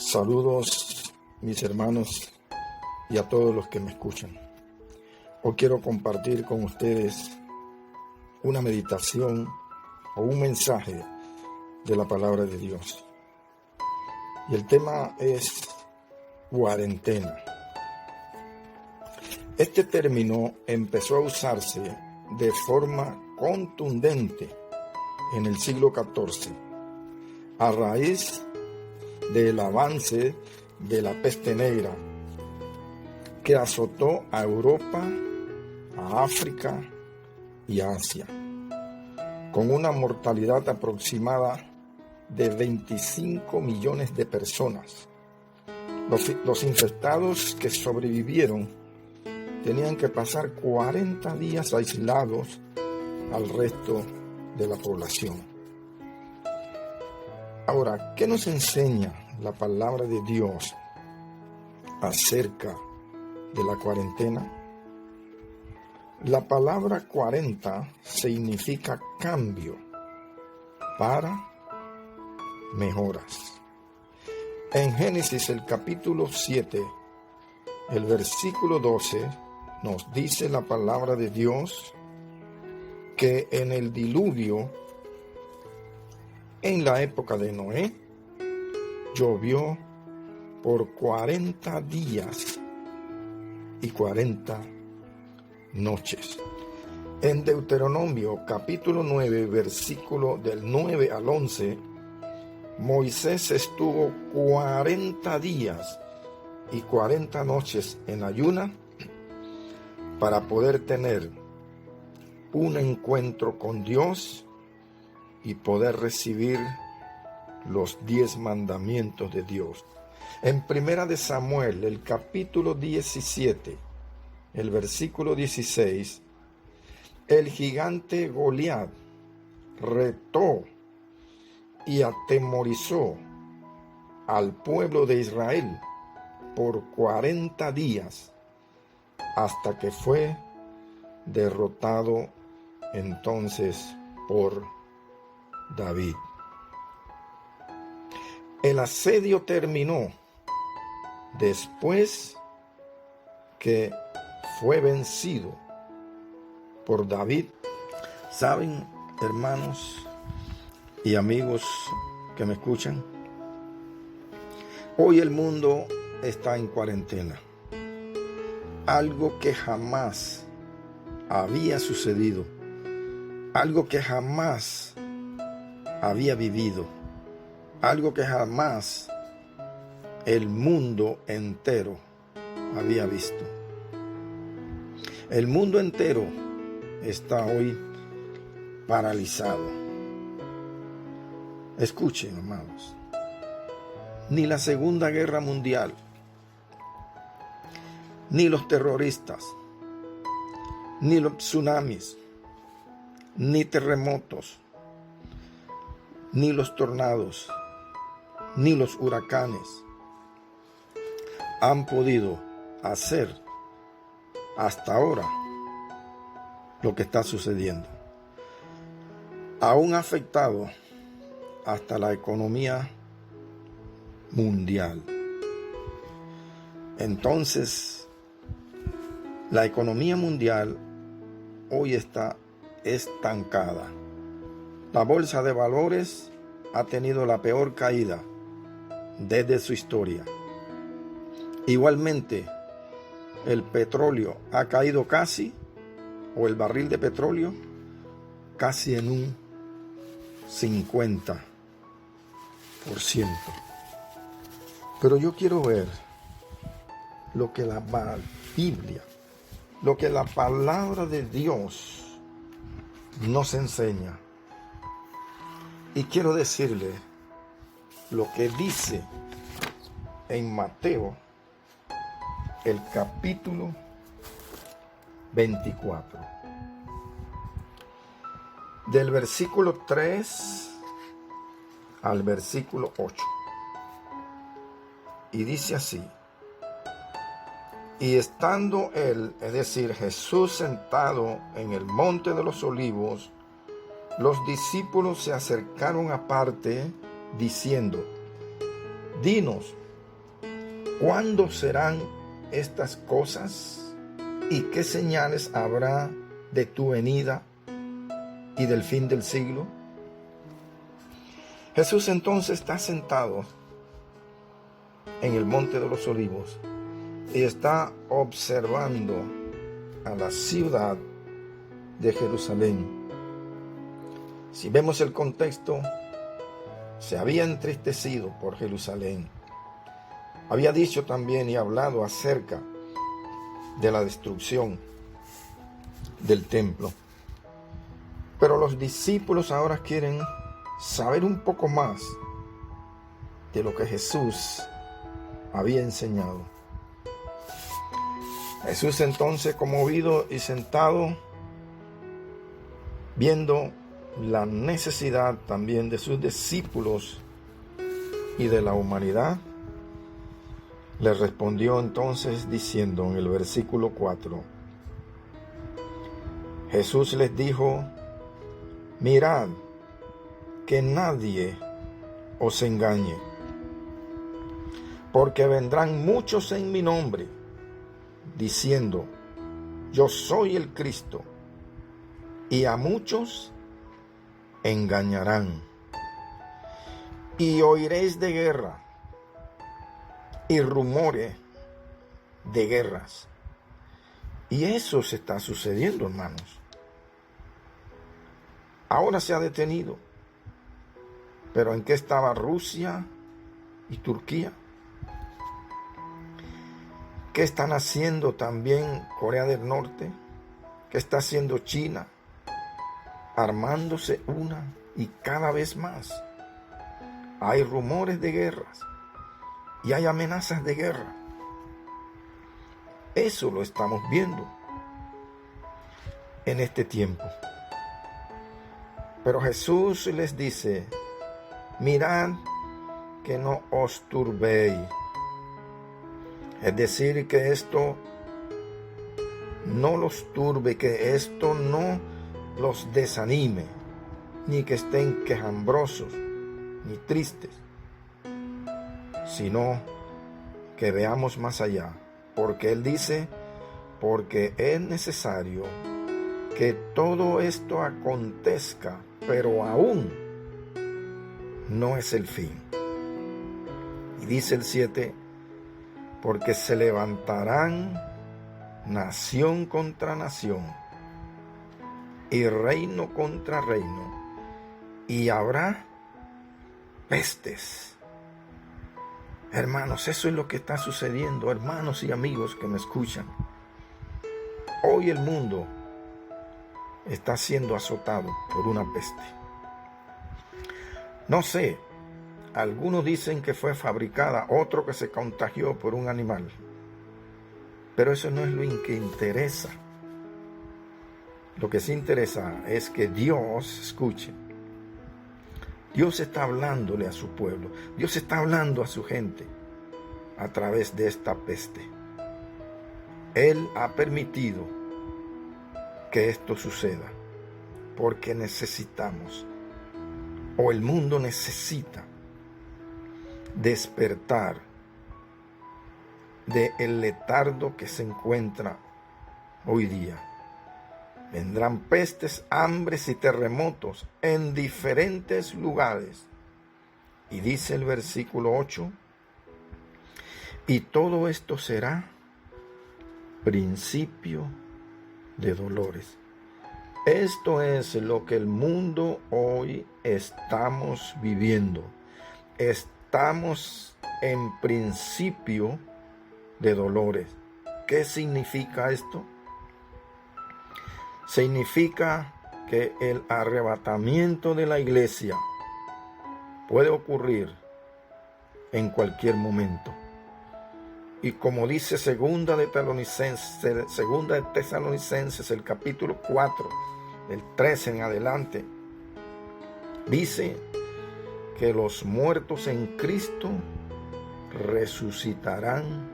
Saludos, mis hermanos, y a todos los que me escuchan. Hoy quiero compartir con ustedes una meditación o un mensaje de la palabra de Dios. Y el tema es cuarentena. Este término empezó a usarse de forma contundente en el siglo XIV, a raíz del avance de la peste negra que azotó a Europa, a África y a Asia, con una mortalidad aproximada de 25 millones de personas. Los infectados que sobrevivieron tenían que pasar 40 días aislados al resto de la población. Ahora, ¿qué nos enseña la palabra de Dios acerca de la cuarentena? La palabra 40 significa cambio para mejoras. En Génesis, el capítulo 7, el versículo 12, nos dice la palabra de Dios que en el diluvio, en la época de Noé, llovió por 40 días y 40 noches. En Deuteronomio capítulo 9, versículo del 9 al 11, Moisés estuvo 40 días y 40 noches en ayuna para poder tener un encuentro con Dios y poder recibir los 10 mandamientos de Dios. En Primera de Samuel, el capítulo 17, el versículo 16, el gigante Goliat retó y atemorizó al pueblo de Israel por 40 días hasta que fue derrotado entonces por David. El asedio terminó después que fue vencido por David. ¿Saben, hermanos y amigos que me escuchan? Hoy el mundo está en cuarentena. Algo que jamás había sucedido. Algo que jamás había vivido, algo que jamás el mundo entero había visto. El mundo entero está hoy paralizado. Escuchen, amados, ni la Segunda Guerra Mundial, ni los terroristas, ni los tsunamis, ni terremotos, ni los tornados, ni los huracanes han podido hacer hasta ahora lo que está sucediendo. Aún ha afectado hasta la economía mundial. Entonces, la economía mundial hoy está estancada. La bolsa de valores ha tenido la peor caída desde su historia. Igualmente, el petróleo ha caído casi, o el barril de petróleo, casi en un 50%. Pero yo quiero ver lo que la Biblia, lo que la palabra de Dios nos enseña. Y quiero decirle lo que dice en Mateo, el capítulo 24, del versículo 3 al versículo 8. Y dice así: y estando él, es decir, Jesús, sentado en el monte de los olivos, los discípulos se acercaron aparte, diciendo: dinos, ¿cuándo serán estas cosas? ¿Y qué señales habrá de tu venida y del fin del siglo? Jesús entonces está sentado en el Monte de los Olivos y está observando a la ciudad de Jerusalén. Si vemos el contexto, se había entristecido por Jerusalén. Había dicho también y hablado acerca de la destrucción del templo. Pero los discípulos ahora quieren saber un poco más de lo que Jesús había enseñado. Jesús entonces, conmovido y sentado, viendo la necesidad también de sus discípulos y de la humanidad, le respondió entonces diciendo en el versículo 4, Jesús les dijo: mirad que nadie os engañe, porque vendrán muchos en mi nombre, diciendo: yo soy el Cristo, y a muchos engañarán. Y oiréis de guerra y rumores de guerras. Y eso se está sucediendo, hermanos. Ahora se ha detenido. Pero ¿en qué estaba Rusia y Turquía? ¿Qué están haciendo también Corea del Norte? ¿Qué está haciendo China? Armándose una y cada vez más. Hay rumores de guerras y hay amenazas de guerra. Eso lo estamos viendo en este tiempo. Pero Jesús les dice: mirad que no os turbéis. Es decir, que esto no los turbe, que esto no los desanime, ni que estén quejambrosos, ni tristes, sino que veamos más allá. Porque Él dice: porque es necesario que todo esto acontezca, pero aún no es el fin. Y dice el 7, porque se levantarán nación contra nación y reino contra reino, y habrá pestes. Hermanos, eso es lo que está sucediendo, hermanos y amigos que me escuchan. Hoy el mundo está siendo azotado por una peste. No sé, algunos dicen que fue fabricada, otro que se contagió por un animal. Pero eso no es lo que interesa. Lo que sí interesa es que Dios escuche. Dios está hablándole a su pueblo. Dios está hablando a su gente a través de esta peste. Él ha permitido que esto suceda porque necesitamos, o el mundo necesita, despertar del letargo que se encuentra hoy día. Vendrán pestes, hambres y terremotos en diferentes lugares. Y dice el versículo 8, y todo esto será principio de dolores. Esto es lo que el mundo hoy estamos viviendo. Estamos en principio de dolores. ¿Qué significa esto? Significa que el arrebatamiento de la iglesia puede ocurrir en cualquier momento. Y como dice segunda de Tesalonicenses, el capítulo 4, del 13 en adelante, dice que los muertos en Cristo resucitarán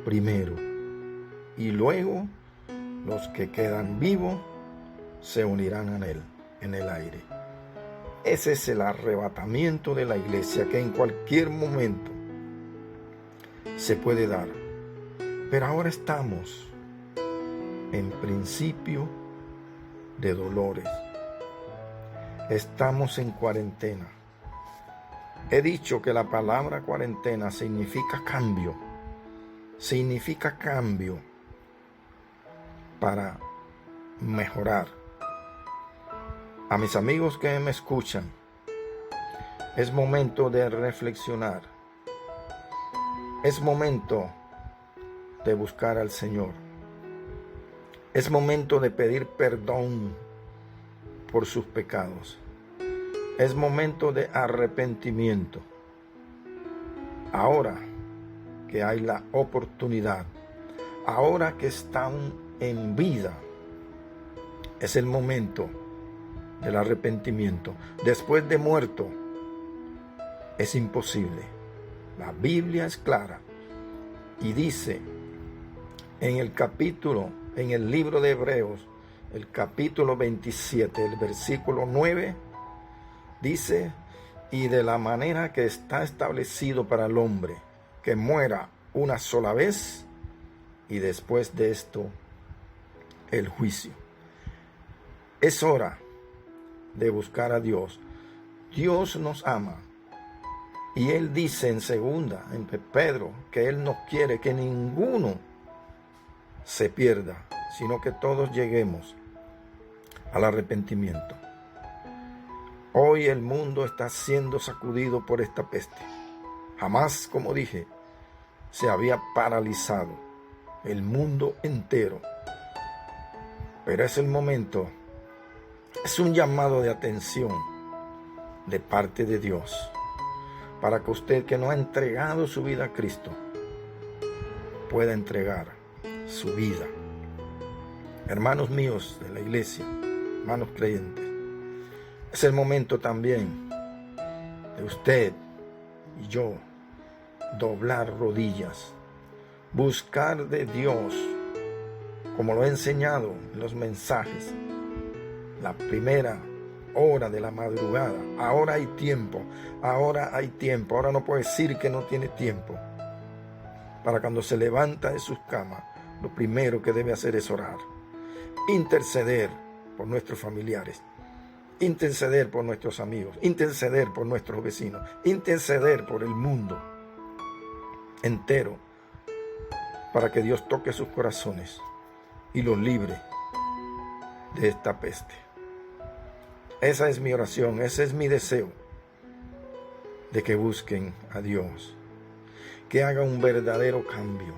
primero, y luego los que quedan vivos se unirán a Él en el aire. Ese es el arrebatamiento de la iglesia, que en cualquier momento se puede dar. Pero ahora estamos en principio de dolores. Estamos en cuarentena. He dicho que la palabra cuarentena significa cambio. Significa cambio para mejorar. A mis amigos que me escuchan, es momento de reflexionar. Es momento de buscar al Señor. Es momento de pedir perdón por sus pecados. Es momento de arrepentimiento. Ahora que hay la oportunidad, ahora que están en vida, es el momento del arrepentimiento. Después de muerto, es imposible. La Biblia es clara y dice en el libro de Hebreos, el capítulo 27, el versículo 9, dice: y de la manera que está establecido para el hombre, que muera una sola vez, y después de esto, el juicio. Es hora de buscar a Dios. Dios nos ama. Y Él dice en Pedro, que Él no quiere que ninguno se pierda, sino que todos lleguemos al arrepentimiento. Hoy el mundo está siendo sacudido por esta peste. Jamás, como dije, se había paralizado el mundo entero. Pero es el momento, es un llamado de atención de parte de Dios, para que usted, que no ha entregado su vida a Cristo, pueda entregar su vida. Hermanos míos de la iglesia, hermanos creyentes, es el momento también de usted y yo doblar rodillas, buscar de Dios, como lo he enseñado en los mensajes, la primera hora de la madrugada. Ahora hay tiempo, ahora no puede decir que no tiene tiempo. Para cuando se levanta de sus camas, lo primero que debe hacer es orar, interceder por nuestros familiares, interceder por nuestros amigos, interceder por nuestros vecinos, interceder por el mundo entero, para que Dios toque sus corazones y los libre de esta peste. Esa es mi oración, ese es mi deseo, de que busquen a Dios, que haga un verdadero cambio.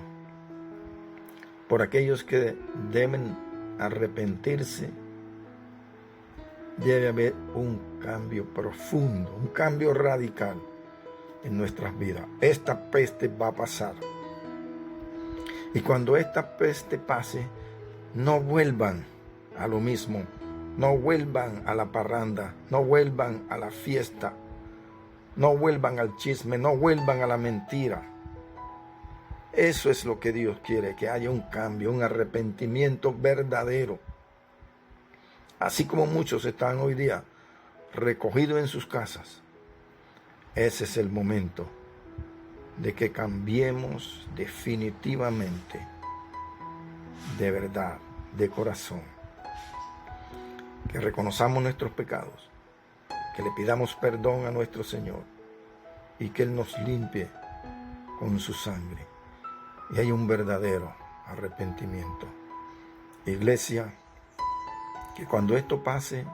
Por aquellos que deben arrepentirse, debe haber un cambio profundo, un cambio radical en nuestras vidas. Esta peste va a pasar. Y cuando esta peste pase, no vuelvan a lo mismo. No vuelvan a la parranda, no vuelvan a la fiesta, no vuelvan al chisme, no vuelvan a la mentira. Eso es lo que Dios quiere, que haya un cambio, un arrepentimiento verdadero. Así como muchos están hoy día recogidos en sus casas, ese es el momento de que cambiemos definitivamente, de verdad, de corazón. Que reconozcamos nuestros pecados, que le pidamos perdón a nuestro Señor y que Él nos limpie con su sangre y hay un verdadero arrepentimiento. Iglesia, que cuando esto pase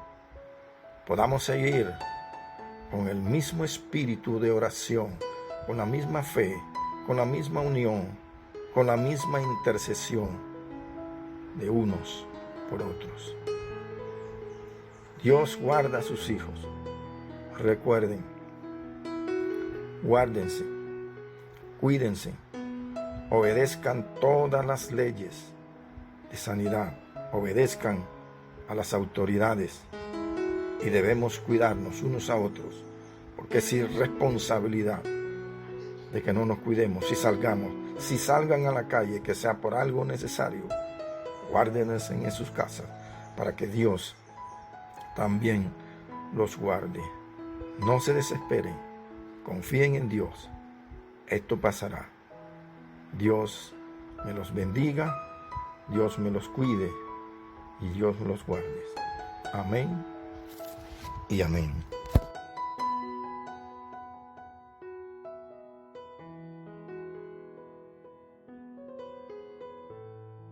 podamos seguir con el mismo espíritu de oración, con la misma fe, con la misma unión, con la misma intercesión de unos por otros. Dios guarda a sus hijos. Recuerden, guárdense, cuídense, obedezcan todas las leyes de sanidad, obedezcan a las autoridades y debemos cuidarnos unos a otros, porque es irresponsabilidad de que no nos cuidemos. Si salgan a la calle, que sea por algo necesario, guárdense en sus casas para que Dios también los guarde. No se desesperen, confíen en Dios. Esto pasará. Dios me los bendiga, Dios me los cuide y Dios me los guarde. Amén y amén.